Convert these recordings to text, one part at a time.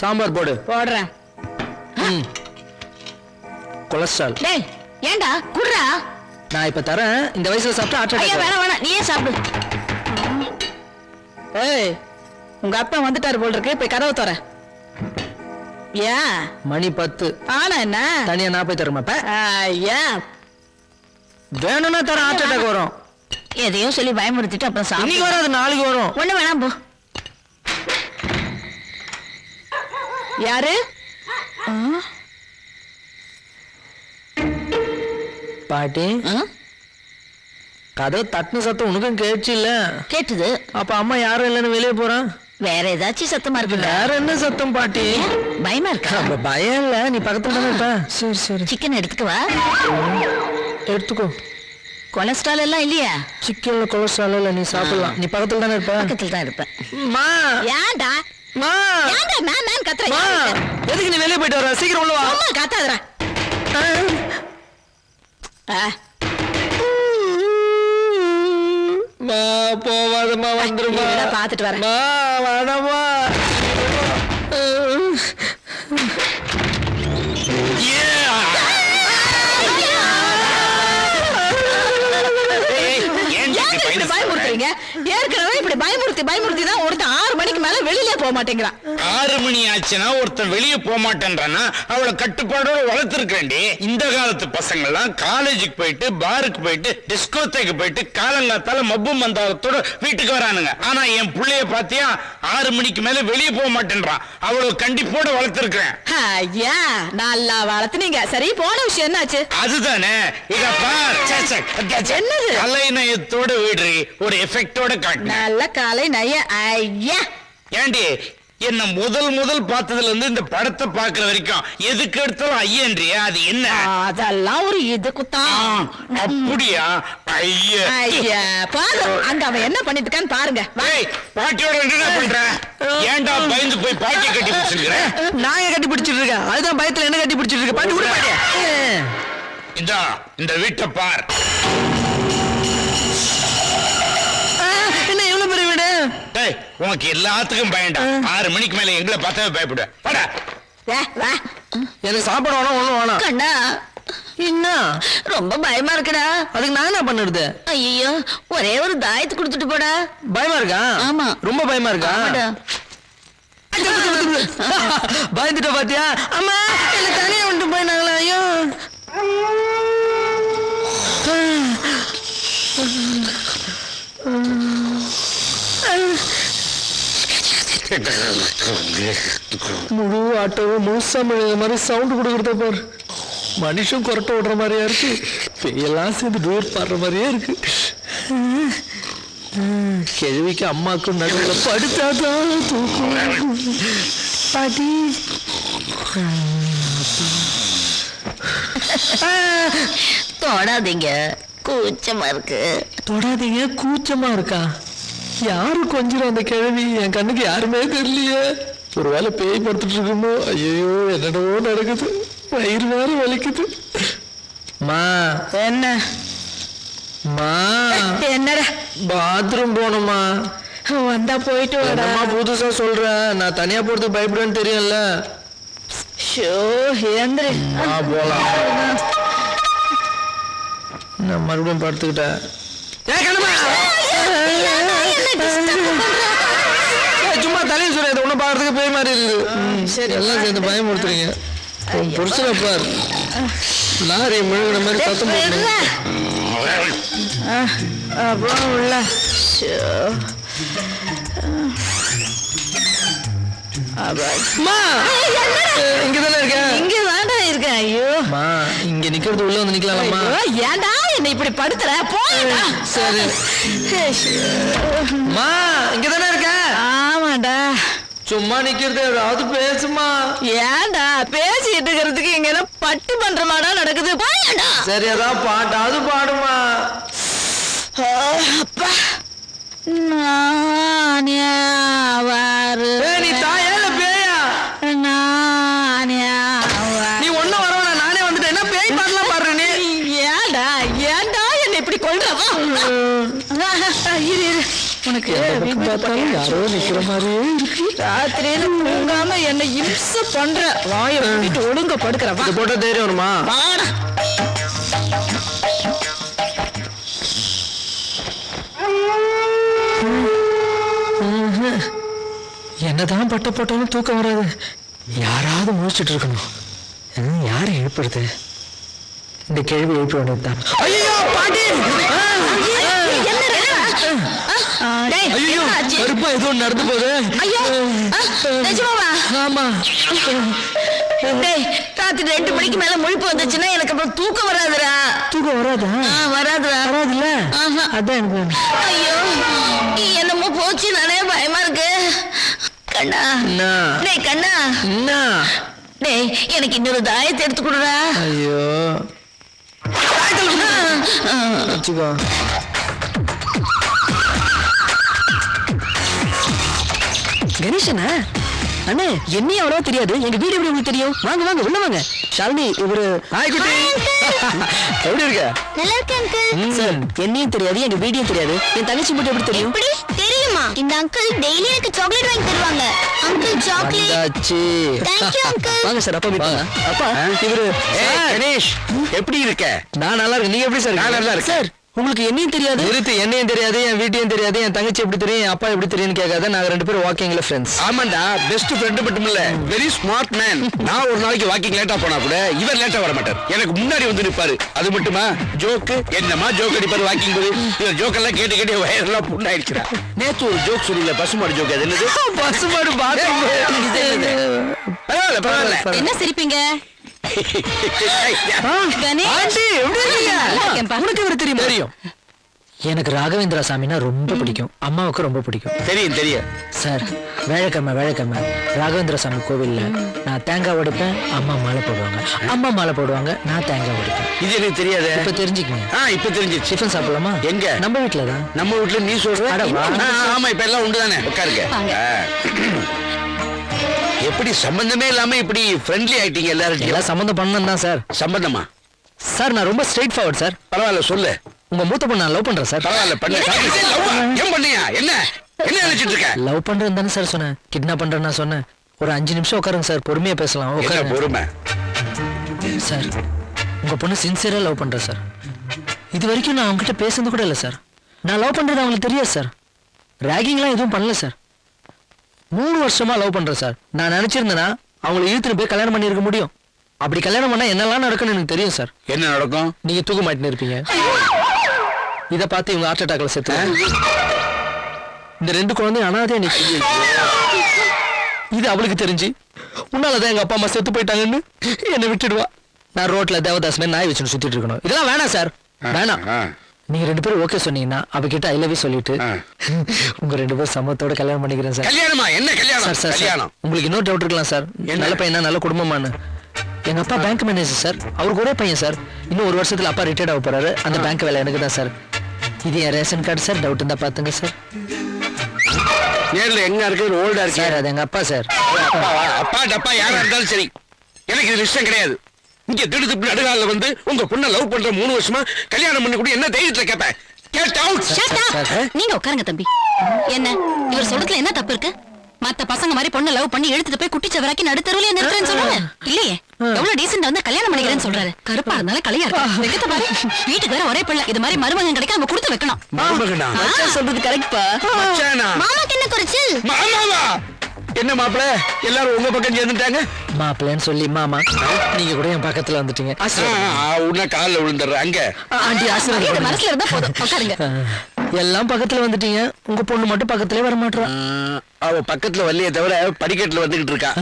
சாம்பார் போடு. போடுறேன். கொலஸ்ட்ரால். டேய் ஏண்டா குடுறா. நான் இப்ப தரேன். இந்த வயசுல சாப்பிட்டா ஆட்ட. ஐயா வேணாம் நீயே சாப்பிடு. ஏய் உங்க அப்பா வந்துட்டாரு போல் இருக்கு. போய் கதவை தர. ஏன் மணி 10 ஆனா என்ன தனியா நான் போய் தரமாப்ப. ஐயா வேணும்னா தர ஆட்ட அட்டாக் வரும். எதையும் சொல்லி பயமுறுத்திட்டு அப்புறம் சாப்பிடு. இன்னைக்கு வராது நாளைக்கு வரும். ஒண்ணு வேணாம் போ. யாரு? பாட்டி கதவு தட்டுன சத்தம் உனக்கும் கேட்டுச்சு இல்ல? கேட்டுது. அப்ப அம்மா யாரும் இல்லைன்னு வெளியே போறான். வேற ஏதாச்சும் சத்தமா இருக்கு? வேற என்ன சத்தம் பாட்டி? பயமா இருக்கா? பயம் இல்ல, நீ பக்கத்துல தானே இருப்ப. சரி சரி. சிக்கன் எடுத்துக்கவா? எடுத்துக்கோ. கொலஸ்ட்ரால் எல்லாம் இல்லையா? சிக்கன்ல கொலஸ்ட்ரால் இல்ல, நீ சாப்பிடலாம். நீ பக்கத்துல தானே இருப்ப. பக்கத்துல தான் இருப்பேன். மா ஏன்டா மா ஏன்டா நான் கத்துறேன்? எதுக்கு நீ வெளியே போயிட்டு வர? சீக்கிரம் உள்ள வா. அம்மா கத்தாதடா. மா போவாதம்மா, வந்துருமா. பாத்துட்டு வரேன். மா வாடம்மா. பயமுறுத்துறீங்க. ஏற்கனவே இப்படி பயமுறுத்தி தான் ஒருத்தன் 6 மணிக்கு மேல வெளியிலே போக மாட்டேங்கிறான். 6 மணி ஆச்சுன்னா ஒருத்தன் வெளியே போக மாட்டேன்றானா அவளை கட்டுப்பாடோட வளர்த்துருக்கேன்டி. இந்த காலத்து பசங்க எல்லாம் காலேஜுக்கு போயிட்டு பாருக்கு போயிட்டு டிஸ்கோத்தேக்கு போயிட்டு காலங்காத்தால மப்பு மந்தாரத்தோட வீட்டுக்கு வரானுங்க. ஆனா என் புள்ளைய பாத்தியா 6 மணிக்கு மேல வெளியே போக மாட்டேன்றான். அவளை கண்டிப்போட வளர்த்துருக்கேன். ஐயா நல்லா வளர்த்துனீங்க. சரி போன விஷயம் என்னாச்சு? அதுதானே இதப்பா என்னது கலைநயத்தோட வீடு ஒரு எஃபெக்டோட காட்டு. நல்ல காலை நய. ஐயா ஏண்டி என்ன முதல் பார்த்ததுல இருந்து இந்த படத்தை பாக்குற வரைக்கும் எதுக்கு எடுத்தாலும் ஐயன்றியா? அது என்ன? அதெல்லாம் ஒரு இதுக்குத்தான். அப்படியா? ஐயா ஐயா பாரு அங்க அவன் என்ன பண்ணிட்டு இருக்கான்னு பாருங்க. பாட்டியோட என்ன பண்ற? ஏன்டா பயந்து போய் பாட்டி கட்டி பிடிச்சிருக்கிற? நான் கட்டி பிடிச்சிட்டு இருக்கேன். அதுதான் பயத்துல என்ன கட்டி பிடிச்சிட்டு இருக்க. பாட்டி விடு பாட்டி. இந்த வீட்டை பார். என்ன எவ்வளவு பெரிய வீடு? உனக்கு எல்லாத்துக்கும் பயண்டா. 6 மணிக்கு மேல எங்களை பார்த்தாவே பயப்பட. எனக்கு சாப்பாடு வேணாம், ஒண்ணும் வேணாம். கண்ணா என்ன ரொம்ப பயமா இருக்குடா. அதுக்கு நான் என்ன பண்ணுறது? ஐயோ ஒரே ஒரு தாயத்து கொடுத்துட்டு போடா. பயமா இருக்கா? ஆமா. ரொம்ப பயமா இருக்கா? பயந்துட்ட பாத்தியா? அம்மா என்ன தனியா விட்டு போயினாங்களா? ஐயோ முழு ஆட்டோவும் முழுசா மாதிரி சவுண்ட் கொடுக்கறத பாரு. மனுஷன் கொரட்டை விடுற மாதிரியா இருக்கு. பேயெல்லாம் சேர்ந்து டூர் பாடுற மாதிரியே இருக்கு. கிழவிக்கு அம்மாக்கும் நடுவில் படுத்தாதான் தூக்கம். பாட்டி தொடாதீங்க, கூச்சமா இருக்கு. தொடாதீங்க, கூச்சமா இருக்கா? யாரு கொஞ்சம் அந்த கிழவி? என் கண்ணுக்கு யாருமே தெரியலையே. ஒருவேளை பேய் படுத்துட்டு இருக்குமோ? ஐயோ என்னடவோ நடக்குது. வயிறு வேற வலிக்குது. மா என்ன மா என்னடா? பாத்ரூம் போகணுமா? வந்தா போயிட்டு வாடா. புதுசா சொல்ற, நான் தனியா போறதுக்கு பயப்படுவேன்னு தெரியும்ல. போலாம். நான் மறுபடியும் படுத்துக்கிட்டேன். சும்மா தலையை சொல்ல, இதை ஒன்னும் பாக்குறதுக்கு பேய் மாதிரி இருக்குது. எல்லாம் சேர்ந்து பயமுறுத்துறீங்க. புருஷனை பார், லாரி முழுகின மாதிரி சத்தம் போட்டு அப்புறம் உள்ள இங்கதானே இருக்கேன். இங்க தாண்டா இருக்கேன். ஐயோ இங்க நிக்கிறது உள்ள வந்து நிக்கலாமா? ஏன்டா என்ன இப்படி படுத்துற? போடா. சரி மா, இங்கதானே இருக்க. ஆமாடா. சும்மா நிக்கிறது, ஏதாவது பேசுமா. ஏன்டா பேசிட்டு இருக்கிறதுக்கு இங்க என்ன பட்டி பண்ற மாடா நடக்குது? போயடா. சரி அதான் பாட்டாவது பாடுமா. அப்பா நான் யாவாரு. நீ தாயா இல்ல பேயா? நான் யாவாரு. நீ ஒன்னும் வரவனா, நானே வந்துட்டேன். என்ன பேய் பாடலாம் பாடுற நீ? ஏன்டா ஏன்டா என்ன இப்படி கொல்றவா? இரு இரு உனக்கு எந்த பக்கம் வீட்டுக்கு பார்த்தாலும் போறியா? யாரோ நிக்கிற மாதிரியே இருக்கு. ராத்திரியில தூங்காம என்ன இம்ச பண்ற வாய மூடிட்டு ஒழுங்க படுக்கிற வா இது போட்டா தைரியம் வருமா? வாடா. என்னதான் பட்ட போட்டாலும் தூக்கம் வராது. யாராவது முழிச்சிட்டு இருக்கணும். யாரை எழுப்புறது? இந்த கேள்வி எழுப்ப வேண்டியதுதான். ஐயோ பாட்டி! டேய், ஐயோ என்னாச்சு? கருப்பா ஏதோ நடந்து போகுது. ஐயோ நிஜமாவா? ஆமா டேய், ராத்திரி 2 மணிக்கு மேல முழிப்பு வந்துச்சுன்னா எனக்கு அப்புறம் தூக்கம் வராதுடா. தூக்கம் வராதா? வராதுடா. வராதுல்ல? ஆஹா. அதான் எனக்கு வேணும். ஐயோ என்னமோ போச்சு, நானே பயமா இருக்கு. கண்ணா என்ன? டேய் கண்ணா, என்ன? டேய் எனக்கு இன்னொரு தாயத்தை எடுத்து கொடுடா. ஐயோ வச்சுக்கோ. கணேசனா அண்ணே என்னையும் அவ்வளவா தெரியாது. எங்க வீடு எப்படி உங்களுக்கு தெரியும்? வாங்க வாங்க உள்ள வாங்க. ஷாலினி இவரு ஹாய் குட்டி. எப்படி இருக்க? நல்லா இருக்கு அங்கிள். சார் என்னையும் தெரியாது, எங்க வீடியும் தெரியாது. என் தங்கச்சி மட்டும் எப்படி தெரியும்? எப்படி தெரியுமா? இந்த அங்கிள் டெய்லி எனக்கு சாக்லேட் வாங்கி தருவாங்க. Uncle chocolate. வந்தாச்சு. Thank you uncle. வாங்க சார் அப்பா மீட் அப்பா இவரு ஏய் கணேஷ், எப்படி இருக்க? நான் நல்லா இருக்கேன். நீங்க எப்படி சார்? நான் நல்லா இருக்கேன். சார் உங்களுக்கு என்னையும் தெரியாது. நிறுத்து. என்னையும் தெரியாது, என் வீட்டையும் தெரியாது, என் தங்கச்சி எப்படி தெரியும், என் அப்பா எப்படி தெரியும்னு கேட்காத. நாங்க 2 பேரும் வாக்கிங்ல ஃப்ரெண்ட்ஸ். ஆமாண்டா, பெஸ்ட் ஃப்ரெண்ட் மட்டும் இல்ல, வெரி ஸ்மார்ட் மேன். நான் ஒரு நாளைக்கு வாக்கிங் லேட்டா போனா கூட இவர் லேட்டா வர மாட்டார். எனக்கு முன்னாடி வந்து நிப்பாரு. அது மட்டுமா ஜோக்கு என்னமா ஜோக் அடிப்பாரு வாக்கிங் போது. இவர் ஜோக் எல்லாம் கேட்டு கேட்டு வயரெல்லாம் புண்ணாயிடுச்சுடா. நேத்து ஒரு ஜோக் சொல்லல, பசுமாடு ஜோக். அது என்னது? பசுமாடு பாத்ரூம். பரவாயில்ல பரவாயில்ல. என்ன சிரிப்பீங்க? கணேஷ், ஆண்டி எப்படி இருக்கீங்க? நல்லா இருக்கேன்பா. உனக்கு இவரு தெரியுமா? தெரியும். எனக்கு ராகவேந்திரா சாமினா ரொம்ப பிடிக்கும். அம்மாவுக்கு ரொம்ப பிடிக்கும். தெரியும் தெரியும். சார் வேலைக்கிழமை ராகவேந்திர சாமி கோவில்ல நான் தேங்காய் உடைப்பேன், அம்மா மாலை போடுவாங்க. அம்மா மாலை போடுவாங்க, நான் தேங்காய் உடைப்பேன். இது எனக்கு தெரியாது. இப்ப தெரிஞ்சுக்கங்க. இப்ப தெரிஞ்சிச்சு. டிஃபன் சாப்பிடலாமா? எங்க? நம்ம வீட்டுல தான். நம்ம வீட்டுல நீ சொல்ற? அட வா. ஆமா இப்ப எல்லாம் உண்டுதானே. உட்காருங்க. எப்படி சம்பந்தமே இல்லாம இப்படி ஃப்ரெண்ட்லி ஆயிட்டீங்க எல்லாரும்? எல்லாம் சம்மந்தம் பண்ணணும் தான் சார். சம்பந்தமா? சார் நான் ரொம்ப ஸ்ட்ரெயிட் ஃபார்வர்ட் சார். பரவாயில்ல சொல்லு. உங்க மூத்த பொண்ணு நான் லவ் பண்றேன் சார். பரவாயில்ல பண்ணு. ஏன் பண்ணியா? என்ன என்ன நினைச்சிட்டு இருக்க? லவ் பண்றேன்னு தானே சார் சொன்னேன். கிட்னாப் பண்றேன்னு நான் சொன்னேன். ஒரு 5 நிமிஷம் உட்காருங்க சார், பொறுமையா பேசலாம். என்ன உட்காருங்க பொறுமை? சார். உங்க பொண்ணு சின்சியரா லவ் பண்றேன் சார். இது வரைக்கும் நான் அவங்ககிட்ட பேசுனது கூட இல்லை சார். நான் லவ் பண்றது அவங்களுக்கு தெரியாது சார். ராகிங்லாம் எதுவும் பண்ணல சார். 3 வருஷமா லவ் பண்றேன் சார். நான் நினைச்சிருந்தேன்னா அவங்களை இழுத்துட்டு போய் கல்யாணம் பண்ணிருக்க முடியும். அப்படி கல்யாணம் பண்ணா என்னெல்லாம் நடக்கும்னு எனக்கு தெரியும் சார். என்ன நடக்கும்? நீங்க தூக்க மாட்டின்னு இருப்பீங்க. இத பார்த்து இவங்க ஹார்ட் அட்டாக்ல செத்து. இந்த 2 குழந்தை அனாதையா நிக்குது. இது அவளுக்கு தெரிஞ்சு உன்னாலதான் எங்க அப்பா அம்மா செத்து போயிட்டாங்கன்னு என்னை விட்டுடுவா. நான் ரோட்ல தேவதாஸ் மாதிரி நாய் வச்சுன்னு சுத்திட்டு இருக்கணும். இதெல்லாம் வேணாம் சார், வேணாம். நீங்க 2 பேரும் ஓகே சொன்னீங்கன்னா அவகிட்ட ஐ லவ் யூ சொல்லிட்டு உங்க 2 பேரும் சமத்தோட கல்யாணம் பண்ணிக்கிறேன் சார். கல்யாணமா? என்ன கல்யாணம்? சார் சார் கல்யாணம். உங்களுக்கு இன்னொரு டவுட் இருக்கலாம் சார். நல்ல பையனா, நல்ல குடும்பமானு. எங்க அப்பா பேங்க் மேனேஜர் சார். அவருக்கு ஒரே பையன் சார். இன்னும் 1 வருஷத்துல அப்பா ரிட்டையர்ட் ஆக போறாரு. அந்த பேங்க் வேலை எனக்கு தான் சார். இது என் ரேஷன் கார்டு சார். டவுட் இருந்தா பாத்துங்க சார். நேர்ல எங்க இருக்கு? ஓல்டா இருக்கு சார். அது எங்க அப்பா சார். அப்பாவா? அப்பா டப்பா யாரா இருந்தாலும் சரி, எனக்கு இது இஷ்டம் கிடையாது. இங்க திடுத்து நடுகால வந்து உங்க பொண்ணை லவ் பண்ற 3 வருஷமா கல்யாணம் பண்ணி கூட என்ன தைரியத்துல கேட்பேன்? Get out! Shut up. Sir. நீங்க உட்காருங்க தம்பி. என்ன இவர் சொல்றதுல என்ன தப்பு இருக்கு? மத்த பசங்க மாதிரி பொண்ணு லவ் பண்ணி எடுத்துட்டு போய் குட்டிச்சவராக்கி நடுத்தருவிலே நிறுத்துறேன்னு சொல்றாரு. இல்லையே, எவ்வளவு டீசெண்டா வந்து கல்யாணம் பண்ணிக்கிறேன்னு சொல்றாரு. கருப்பா இருந்தாலும் கலையா இருக்கு. வெக்கத்தை பாரு. வீட்டுக்கு வேற ஒரே பிள்ளை. இது மாதிரி மருமகன் கிடைக்க நம்ம கொடுத்து வைக்கணும். மருமகனா? மச்சான் சொல்றது கரெக்ட்பா. மச்சானா? மாமாக்கு என்ன குறைச்சல்? மாமாவா? என்ன மாப்பிள எல்லாரும் உங்க பக்கம் சேர்ந்துட்டாங்க? மாப்பிள்ளைன்னு சொல்லி மாமா நீங்க கூட என் பக்கத்துல வந்துட்டீங்க. உன்ன காலில் விழுந்துடுற. அங்க ஆண்டி இது ஆசீர்வாதம் மனசுல இருந்தா போதும். உட்காருங்க. எல்லாம் பக்கத்துல வந்துட்டீங்க. உங்க பொண்ணு மட்டும் பக்கத்திலே வர மாட்டா. அவ பக்கத்துல வரலையே தவிர படிக்கட்டுல வந்துகிட்டு இருக்கா.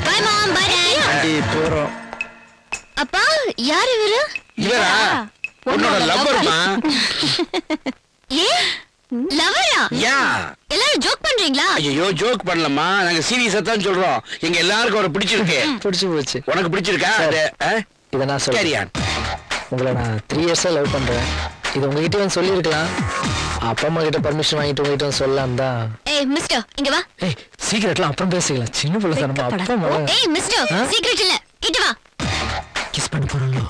Bye mom, bye dad. Aunty போறோம். அப்பா யார் இவரு? இவரா? உன்னோட லவ்வர்மா? ஏ லவரா? யா. எல்லாரும் ஜோக் பண்றீங்களா? ஐயோ ஜோக் பண்ணலமா, நாங்க சீரியஸா தான் சொல்றோம். எங்க எல்லாருக்கும் அவரை பிடிச்சிருக்கு. பிடிச்சு போச்சு. உனக்கு பிடிச்சிருக்கா? சார், அது, இதை நான் சொல்றேன். கேரியான். உங்களை நான் 3 இயர்ஸா லவ் பண்றேன். இது உங்ககிட்ட வந்து சொல்லியிருக்கலாம். அப்பா அம்மா கிட்ட பர்மிஷன் வாங்கிட்டு உங்ககிட்ட வந்து சொல்லலாம் தான். ஏய் மிஸ்டர் இங்க வா. ஏய் சீக்கிரட்லாம் அப்புறம் பேசிக்கலாம். சின்ன பிள்ளை சார் நம்ம அப்பா அம்மா ஏய் மிஸ்டர் சீக்ரெட் இல்ல கிட்ட வா. கிஸ் பண்ண போறோம்ல.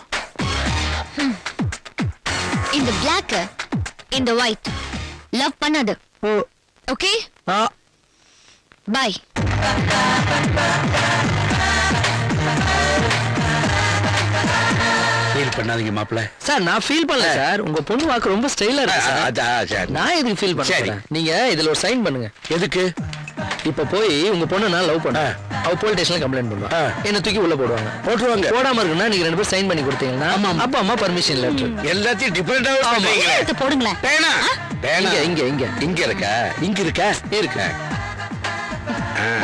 இந்த Black இந்த White லவ் பண்ணாது. ஓ ஓகே ஆ பை. ஃபீல் பண்ணாதீங்க மாப்பிள்ள. சார் நான் ஃபீல் பண்ணல சார். உங்க பொண்ணு வாக்கு ரொம்ப ஸ்டைலா இருக்கு சார். அதான் சரி. நான் எதுக்கு ஃபீல் சரி. பண்றேன்? நீங்க இதுல ஒரு சைன் பண்ணுங்க. எதுக்கு? இப்ப போய் உங்க பொண்ணு நான் லவ் பண்ண அவ போலீஸ் ஸ்டேஷன்ல கம்ப்ளைண்ட் பண்ணுவா. என்ன தூக்கி உள்ள போடுவாங்க. போட்டுருவாங்க. போடாம இருக்குன்னா நீங்க 2 பேரும் சைன் பண்ணி கொடுத்தீங்கன்னா அப்பா அம்மா பர்மிஷன் லெட்டர் எல்லாத்தையும் டிஃபரெண்டாவே பண்றீங்க. எடுத்து போடுங்களேன். பேனா பேனா இங்க இங்க இங்க இங்க இருக்கா? இங்க இருக்கா இருக்கு.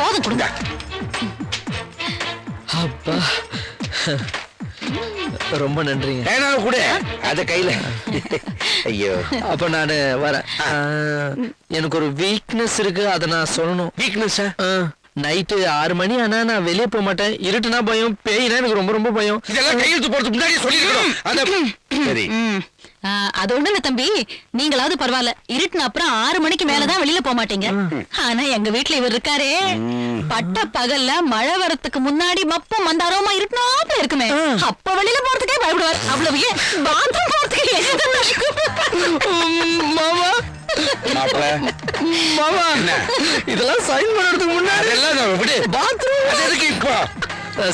போதும் கொடுங்க. அப்பா ரொம்ப நன்றிங்க. பேனாவை கூட அத கையில. ஐயோ அப்ப நானு வரேன். எனக்கு ஒரு வீக்னஸ் இருக்கு, அதை நான் சொல்லணும். வீக்னஸ் நைட்டு 6 மணி ஆனா நான் வெளியே போக மாட்டேன். இருட்டுனா பயம், பேய்னா எனக்கு ரொம்ப ரொம்ப பயம். இதெல்லாம் கையெழுத்து போறதுக்கு முன்னாடியே சொல்லிருக்கணும். அத சரி. அது ஒண்ணு இல்ல தம்பி, நீங்களாவது பரவாயில்ல. இருட்டுன அப்புறம் 6 மணிக்கு மேலதான் வெளியில போக மாட்டீங்க. ஆனா எங்க வீட்டுல இவர் இருக்காரே, பட்ட பகல்ல மழை வரத்துக்கு முன்னாடி மப்பம் மந்தாரமா இருட்டுனாப்ல இருக்குமே, அப்ப வெளியில போறதுக்கே பயப்படுவார். அவ்வளவு ஏன் பாத்ரூம் போறதுக்கு மாமா மாப்பிள்ள மாமா இதெல்லாம் சைன் பண்றதுக்கு முன்னாடி அதெல்லாம் நான் விடு. பாத்ரூம் அது எதுக்கு இப்போ?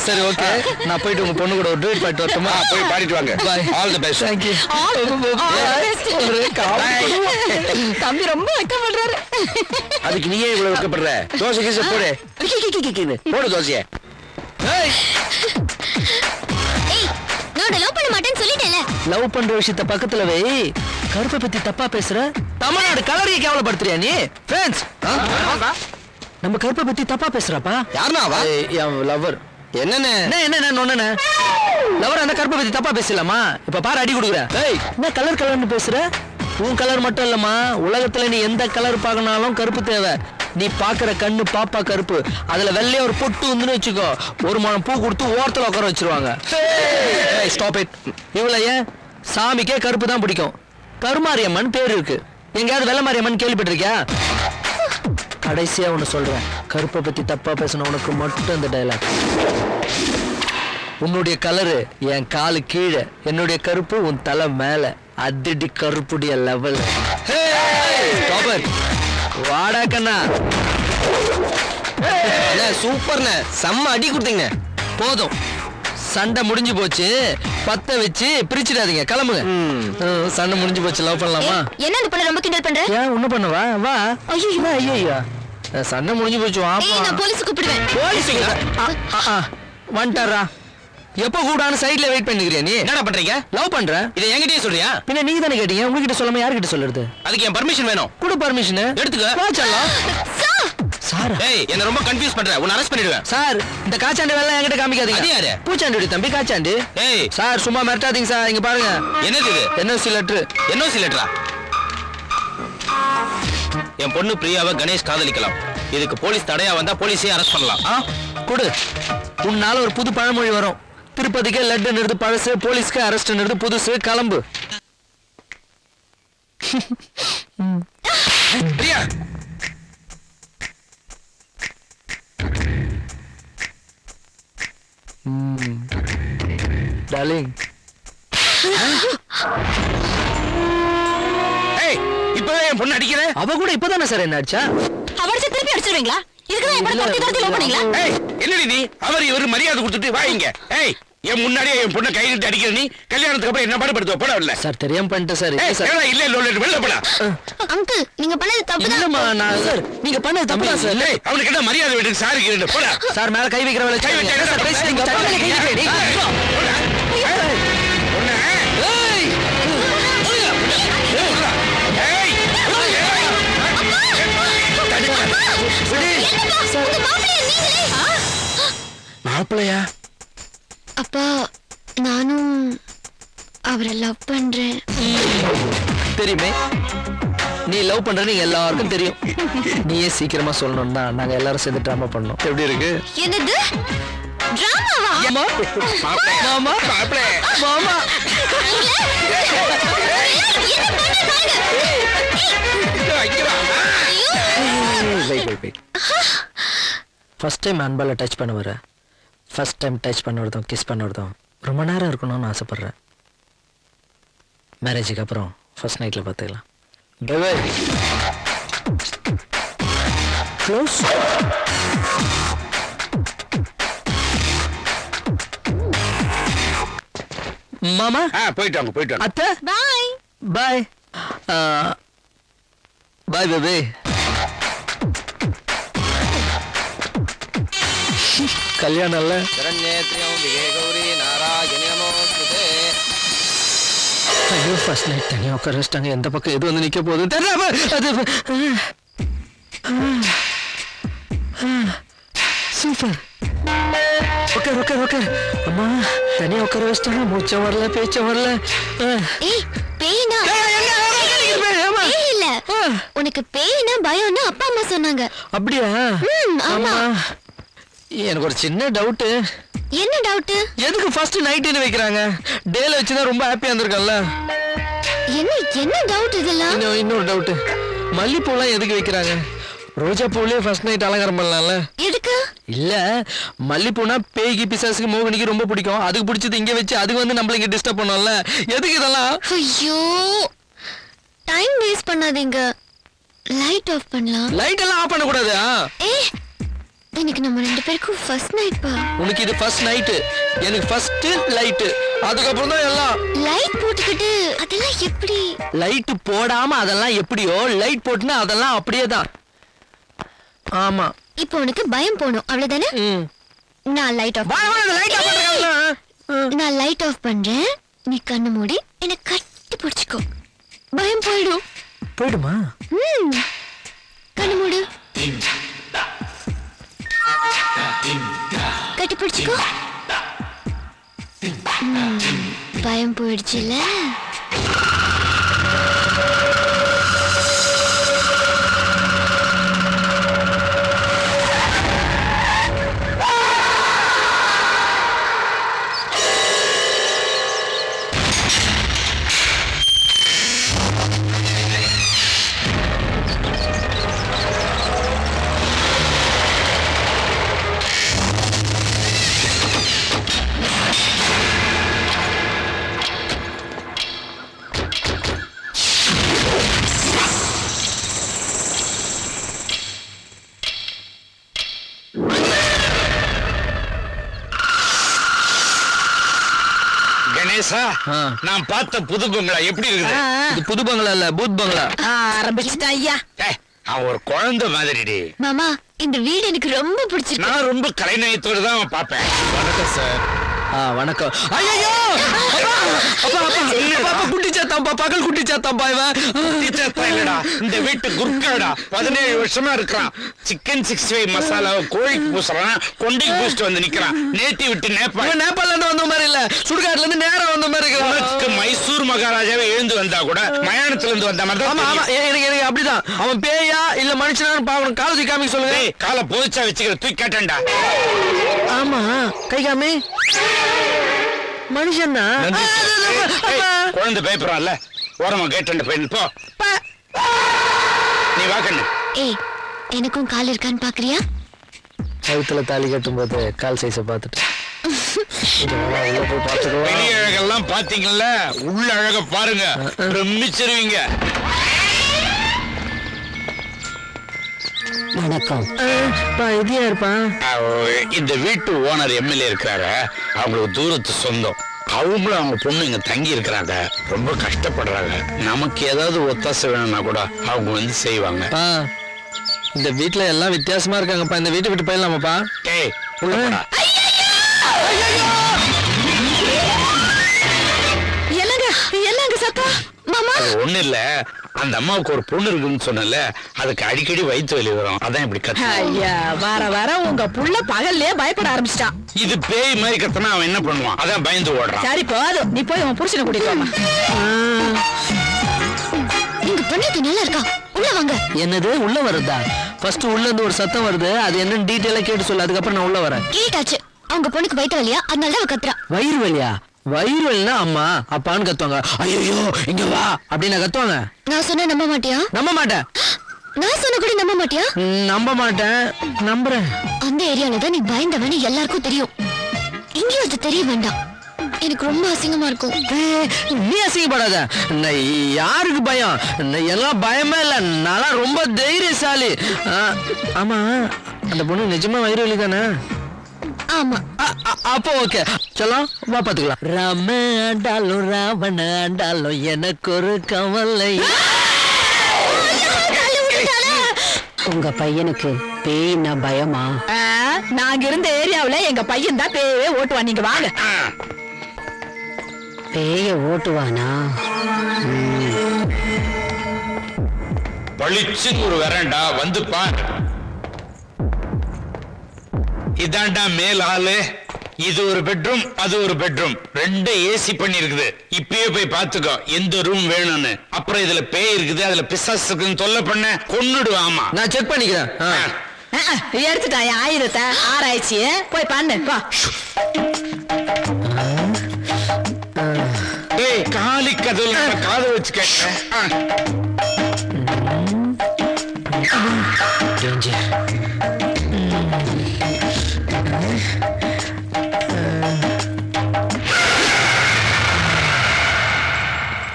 சரி ஓகே, நான் போயிட்டு உங்க பொண்ணு கூட ஒரு ட்ரீட் பண்ணிட்டு வரட்டுமா? போய் பாடிட்டு வாங்க. Bye. All the best. Thank you. தம்பி ரொம்ப வெக்கப்படுறாரு. அதுக்கு நீயே இவ்வளவு வைக்கப்படுற? தோசை கீச போடு. போடு தோசைய. ஏய், ஏய் நான் லவ் பண்ண மாட்டேன்னு சொல்லிட்டேன்ல. லவ் பண்ற விஷயத்த பக்கத்துல வை. கருப்பை பத்தி தப்பா பேசுற. தமிழ்நாடு கலரையை கேவலப்படுத்துறியா நீ? ஃப்ரெண்ட்ஸ், நம்ம கருப்பை பத்தி தப்பா பேசுறாப்பா. யாருன்னா அவ? என் லவர். என்னன்னு? என்ன லவர் அந்த கருப்பை பத்தி தப்பா பேசலாமா? இப்ப பாரு அடி கொடுக்குறேன். ஏய், என்ன கலர்னு பேசுற? உன் கலர் மட்டும் இல்லம்மா, உலகத்துல நீ எந்த கலர் பார்க்கனாலும் கருப்பு தேவை. நீ பாக்குற கண்ணு பாப்பா கருப்பு, அதுல வெள்ளைய ஒரு பொட்டு வந்துன்னு வச்சுக்கோ, ஒரு மணம் பூ கொடுத்து ஓரத்துல உட்கார வச்சிருவாங்க. Stop it. இவ்வளவு ஏன் சாமிக்கே கருப்பு தான் பிடிக்கும். கருமாரியம்மன் பேர் இருக்கு. எங்கேயாவது வெள்ளை மாரியம்மன் கேள்விப்பட்டிருக்கியா? கடைசியா ஒண்ணு சொல்றேன், கருப்பை பத்தி தப்பா பேசணும் உனக்கு மட்டும் இந்த டயலாக். உன்னுடைய கலரு என் காலு கீழே, என்னுடைய கருப்பு உன் தலை மேல. அதிடி கருப்புடைய லெவல். வாடா கண்ணா. சூப்பர்ண்ணே, செம்ம அடி கொடுத்தீங்க. போதும், சண்டை முடிஞ்சு போச்சு. பத்த வச்சு பிரிச்சிடாதீங்க, கிளம்புங்க. சண்டை முடிஞ்சு போச்சு, லவ் பண்ணலாமா? என்ன இந்த பொண்ணு ரொம்ப கிண்டல் பண்ற? ஏன் ஒண்ணு பண்ணவா? வா. ஐயோ ஐயோ, சண்டை முடிஞ்சு போச்சு. ஏய் நான் போலீஸ் கூப்பிடுவேன். போலீஸுங்களா? வந்துட்டாரா? எப்ப கூடான்னு சைடுல வெயிட் பண்ணிக்கிறியா நீ? என்னடா பண்றீங்க? லவ் பண்ற? இதை என்கிட்டயே சொல்றியா? பின்ன நீங்க தானே கேட்டீங்க, உங்ககிட்ட சொல்லாம யார்கிட்ட சொல்றது? அதுக்கு என் பர்மிஷன் வேணும். குடு பர்மிஷன். எடுத்துக்க. சார், ஏய், என்ன ரொம்ப கன்ஃபியூஸ் பண்ற. உன்னை அரெஸ்ட் பண்ணிடுவேன். சார் இந்த காச்சாண்டி வேலை என்கிட்ட காமிக்காதீங்க. அது யாரு? பூச்சாண்டி தம்பி காச்சாண்டி. ஏய் சார் சும்மா மிரட்டாதீங்க சார். இங்க பாருங்க, என்னது இது? NOC letter. என்ஓசி லெட்டரா? என் பொண்ணு பிரியாவை கணேஷ் காதலிக்கலாம். இதுக்கு போலீஸ் தடையா வந்தா போலீஸே அரெஸ்ட் பண்ணலாம். குடு. உன்னால ஒரு புது பழமொழி வரும். திருப்பதிக்கே லட்டு நிறுத்து பழசு, போலீஸ்க்கு அரெஸ்ட் நிறுத்து புதுசு. கிளம்பு. பிரியா டார்லிங். ஏய், இப்பவே என் பொண்ணு அடிக்கிற? அவ கூட இப்பதானே சார் என்ன அடிச்சா? அவடிச்சு திருப்பி அடிச்சிருவீங்களா? இதுக்கு தான் எப்படி தட்டி லவ் பண்ணீங்களா? ஏய், என்னடி நீ? அவர் இவரு மரியாதை கொடுத்துட்டு வாங்க. ஏய், என் முன்னாடியே என் பொண்ணை கை நீட்டி அடிக்கிற நீ, கல்யாணத்துக்கு அப்புறம் என்ன பாடுபடுத்த போட இல்ல? சார் தெரியாம பண்ணிட்டேன் சார். ஏய், சார் இல்ல இல்ல வெளில போடா. அங்கிள் நீங்க பண்ணது தப்புதான். இல்லம்மா, நான் சார் நீங்க பண்ணது தப்பு தான் சார். ஏய், அவனுக்கு என்ன மரியாதை விட்டு சாரி கிரேட் போடா. சார் மேல கை வைக்கிற வேலை. கை வச்சா என்ன சார் பேசுறீங்க? தலையில கை வைக்கிறேன். போடா. பொண்ணு. ஏய், ஏய். மாப்பிளையா? அப்பா நானும் அவரை லவ் பண்றேன். தெரியுமே, நீ லவ் பண்றன்னு எல்லாருக்கும் தெரியும். நீயே சீக்கிரமா சொல்லணும்னா நாங்க எல்லாரும் சேர்ந்து டிராமா பண்ணோம். எப்படி இருக்கு? என்னது? டிராமாவா? அம்மா மாமா மாப்பிளே மாமா ஃபர்ஸ்ட் டைம் அன்பால டச் பண்ண வர ஃபர்ஸ்ட் டைம் டச் பண்ணுறதும் கிஸ் பண்ணுறதும் ரொம்ப நேரம் இருக்கணும்னு ஆசைப்பட்றேன். மேரேஜுக்கு அப்புறம் ஃபர்ஸ்ட் நைட்டில் பார்த்துக்கலாம். பை க்ளோஸ். மாமா போயிட்டு வாங்க அத்தை பாய். பாய் பாய் பேபி. கல்யாணம் இல்ல ஐயோ ஃபர்ஸ்ட் நைட் தனியாக உட்கார வச்சிட்டாங்க. எந்த பக்கம் எது வந்து நிக்க போகுது தெரியல. சூப்பர். உட்கார் அம்மா தனியாக உட்கார வச்சிட்டாங்க. மூச்சம் வரல பேச்சம் வரல. ஏய் பேய்னா பேய் இல்ல. உனக்கு பேய்னா பயம்னு அப்பா அம்மா சொன்னாங்க. அப்படியா? ஆமா. எனக்கு ஒரு சின்ன டவுட். என்ன டவுட்? எதுக்கு ஃபர்ஸ்ட் நைட் வைக்கிறாங்க? டேல வச்சுதான் ரொம்ப ஹாப்பியா இருந்திருக்கல. என்ன டவுட் இதெல்லாம்? இன்னொரு டவுட். மல்லிப்பூலாம் எதுக்கு வைக்கிறாங்க? ரோஜா பூலயே ஃபர்ஸ்ட் நைட் அலங்காரம் பண்ணலாம்ல. எதுக்கு? இல்ல மல்லிப்பூனா பேய்க்கு பிசாசுக்கு மோகினிக்கு ரொம்ப பிடிக்கும். அதுக்கு பிடிச்சது இங்க வச்சு அதுக்கு வந்து நம்மள இங்க டிஸ்டர்ப் பண்ணோம்ல. எதுக்கு இதெல்லாம்? ஐயோ டைம் வேஸ்ட் பண்ணாதீங்க. லைட் ஆஃப் பண்ணலாம். லைட் எல்லாம் ஆஃப் பண்ண கூடாது. ஏய் இன்னைக்கு நம்ம ரெண்டு பேருக்கும் ஃபர்ஸ்ட் நைட் பா. உனக்கு இது ஃபர்ஸ்ட் நைட், எனக்கு ஃபர்ஸ்ட் லைட், அதுக்கு அப்புறம் தான் எல்லாம். லைட் போட்டுக்கிட்டு அதெல்லாம் எப்படி? லைட் போடாம அதெல்லாம் எப்படியோ லைட் போட்டுனா அதெல்லாம் அப்படியே தான். ஆமா. இப்போ உனக்கு பயம் போணும் அவ்வளவுதானே? நான் லைட் ஆஃப் நான் லைட் ஆஃப் பண்றேன். நீ கண்ணு மூடி என்ன கட்டி பிடிச்சுக்கோ. பயம் போயிடும். போயிடுமா? கண்ணு மூடு. கட்டி பிடிச்சுக்கோ. பயம் போயிடுச்சுல. கணேசா, நான் பார்த்த புது பங்களா எப்படி இருக்குது? இது புது பங்களா இல்ல, பூத் பங்களா. ஆரம்பிச்சுட்டா ஐயா. அவன் ஒரு குழந்தை மாதிரி. மாமா இந்த வீடு எனக்கு ரொம்ப பிடிச்சிருக்கு. நான் ரொம்ப கலைநயத்தோடு தான் பார்ப்பேன். வணக்கம் சார். வணக்கம். ஐயோ குட்டி சாத்தாம்பா, பகல் குட்டி சாத்தாம்பா. இல்லடா, இந்த வீட்டு குர்காடா 17 வருஷமா இருக்கிறான். சிக்கன் 65 மசாலாவை கோழிக்கு பூசுறான், கொண்டைக்கு பூசிட்டு வந்து நிக்கிறான். நேத்தி விட்டு நேபாள்ல இருந்து வந்த மாதிரி இல்ல, சுடுகாட்டுல இருந்து நேரா வந்த மாதிரி இருக்கு. மைசூர் மகாராஜாவே எழுந்து வந்தா கூட மயானத்துல இருந்து வந்த மாதிரி தான். எனக்கு அப்படிதான். அவன் பேயா இல்ல மனுஷனான்னு பாக்கணும். காலேஜ் காமிக்க சொல்லுங்க. காலை போதிச்சா வச்சுக்கிற தூக்கி கேட்டேன்டா. ஆமா கை காமி. மனுஷன் குழந்தை பயப்படுறான்ல, ஓரமா கேட்டு போய் போ. நீ வாக்கண்ணு. ஏய் எனக்கும் கால் இருக்கான்னு பாக்குறியா? கழுத்துல தாலி கட்டும் போது கால் சைஸ பாத்துட்டு வெளி அழகெல்லாம் பாத்தீங்கல்ல, உள்ள அழக பாருங்க, பிரமிச்சிருவீங்க. வணக்கம். இதையா இருப்பான். இந்த வீட்டு ஓனர் எம்எல்ஏ இருக்கிறாரு. அவங்களுக்கு தூரத்து சொந்தம். அவங்களும் அவங்க பொண்ணு இங்க தங்கி இருக்கிறாங்க. ரொம்ப கஷ்டப்படுறாங்க. நமக்கு ஏதாவது ஒத்தாசை வேணும்னா கூட அவங்க வந்து செய்வாங்க. இந்த வீட்டுல எல்லாம் வித்தியாசமா இருக்காங்கப்பா. இந்த வீட்டை விட்டு போயிடலாமாப்பா? ஏய் உள்ள போடா. என்னங்க சத்தம்? மாமா அது ஒண்ணு இல்ல, அந்த அம்மாவுக்கு ஒரு பொண்ணு இருக்குன்னு சொன்னல, அதுக்கு அடிக்கடி வயிற்று வலி வரும். அதான் இப்படி கத்து. ஐயா வர உங்க புள்ள பகல்லே பயப்பட ஆரம்பிச்சிட்டான். இது பேய் மாதிரி கத்தனா அவன் என்ன பண்ணுவான்? அதான் பயந்து ஓடுறான். சரி போதும், நீ போய் உன் புருஷனை கூட்டிட்டு வாமா. உங்க பொண்ணுக்கு நல்லா இருக்கா? உள்ள வாங்க. என்னது உள்ள வருதா? ஃபர்ஸ்ட் உள்ள இருந்து ஒரு சத்தம் வருது. அது என்னன்னு டீடைலா கேட்டு சொல்லு, அதுக்கப்புறம் நான் உள்ள வரேன். கேட்டாச்சு. அவங்க பொண்ணுக்கு வயிற்று வலியா, அதனால தான் அவ கத்துறா. வயிறு வலியா? வயிறு வலினா அம்மா அப்பான்னு கத்துவாங்க. ஐயோ இங்க வா அப்படின்னு கத்துவாங்க. நான் சொன்னா நம்ப மாட்டியா? நம்ப மாட்டேன். நான் சொன்ன கூட நம்ப மாட்டியா? நம்ப மாட்டேன். நம்புறேன். அந்த ஏரியால தான் நீ பயந்தவன்னு எல்லாருக்கும் தெரியும். இங்கேயும் அது தெரிய வேண்டாம். எனக்கு ரொம்ப அசிங்கமா இருக்கும். நீ அசிங்கப்படாத. யாருக்கு பயம்? எல்லாம் பயமே இல்ல. நான் ரொம்ப தைரியசாலி. ஆமா அந்த பொண்ணு நிஜமா வயிறு வலி தானே? ஆமா. அப்போ ஓகே சொல்லலாம், வா பாத்துக்கலாம். ராம ஆண்டாலும் ராவண ஆண்டாலும் எனக்கு ஒரு கவலை. உங்க பையனுக்கு பேய்னா பயமா? நாங்க இருந்த ஏரியாவுல எங்க பையன் தான் பேயே ஓட்டுவான். நீங்க வாங்க. பேய ஓட்டுவானா? பளிச்சு ஒரு வரண்டா வந்து பாரு. இதாண்டா மேல் ஹாலு. இது ஒரு பெட்ரூம், அது ஒரு பெட்ரூம். ரெண்டு ஏசி பண்ணி இருக்குது. இப்பயே போய் பாத்துக்கோ எந்த ரூம் வேணும்னு. அப்புறம் இதுல பேய் இருக்குது, அதுல பிசாசு இருக்குன்னு தொல்லை பண்ண கொன்னுடுவேன். ஆமா நான் செக் பண்ணிக்கிறேன். எடுத்துட்டாயா 1000 ஆராய்ச்சி போய் பண்ணு. ஏய் காலி கதவுல நம்ம காதை வச்சு கேட்கிறேன்.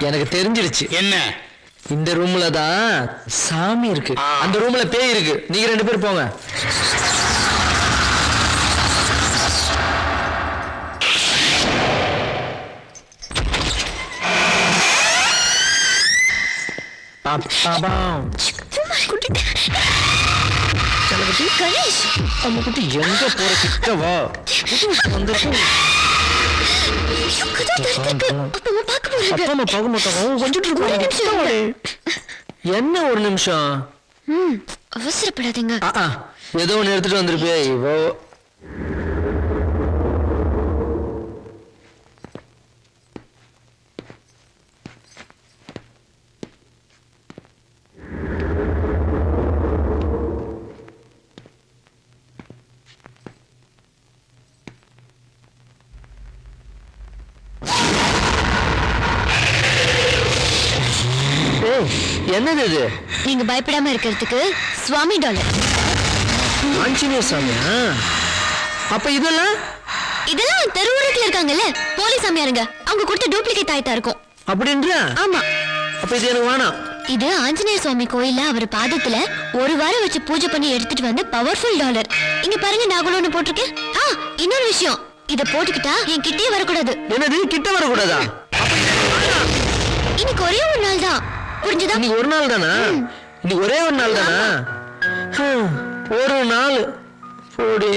எனக்கு தெரிஞ்சிருச்சு. என்ன? இந்த ரூம்ல தான் சாமி இருக்கு. அந்த ரூம்ல பேய் இருக்கு. நீங்க 2 பேர் போங்க. கணேஷ், நம்ம குட்டி எங்க போற? கிட்ட வா. அப்பா அம்மா பார்க்க மாட்டாங்க. கொஞ்சம் என்ன ஒரு நிமிஷம். அவசரப்படாதீங்க. ஏதோ ஒன்று எடுத்துட்டு வந்திருப்பே இவோ. என்னது இது? நீங்க பயப்படாம இருக்கிறதுக்கு சுவாமி டாலர். ஆஞ்சநேயர் சாமியா? அப்ப இதெல்லாம் தெருவுரத்துல இருக்காங்கல்ல போலீஸ் சாமியாருங்க, அவங்க கொடுத்த டூப்ளிகேட் ஆயிட்டா இருக்கும். அப்படின்ற? ஆமா. அப்ப இது எனக்கு வேணாம். இது ஆஞ்சநேய சுவாமி கோயில்ல அவர் பாதத்துல ஒரு வாரம் வச்சு பூஜை பண்ணி எடுத்துட்டு வந்த பவர்ஃபுல் டாலர். இங்க பாருங்க, நான் கூட ஒண்ணு போட்டிருக்கேன். இன்னொரு விஷயம், இத போட்டுக்கிட்டா என் கிட்டே வரக்கூடாது. என்னது கிட்ட வரக்கூடாதா? இன்னைக்கு ஒரே ஒரு நாள் தான், புரிஞ்சுதா? இன்னைக்கு ஒரு நாள் தானா? இன்னைக்கு ஒரே ஒரு நாள் தானா? ஒரு நாள் போடி.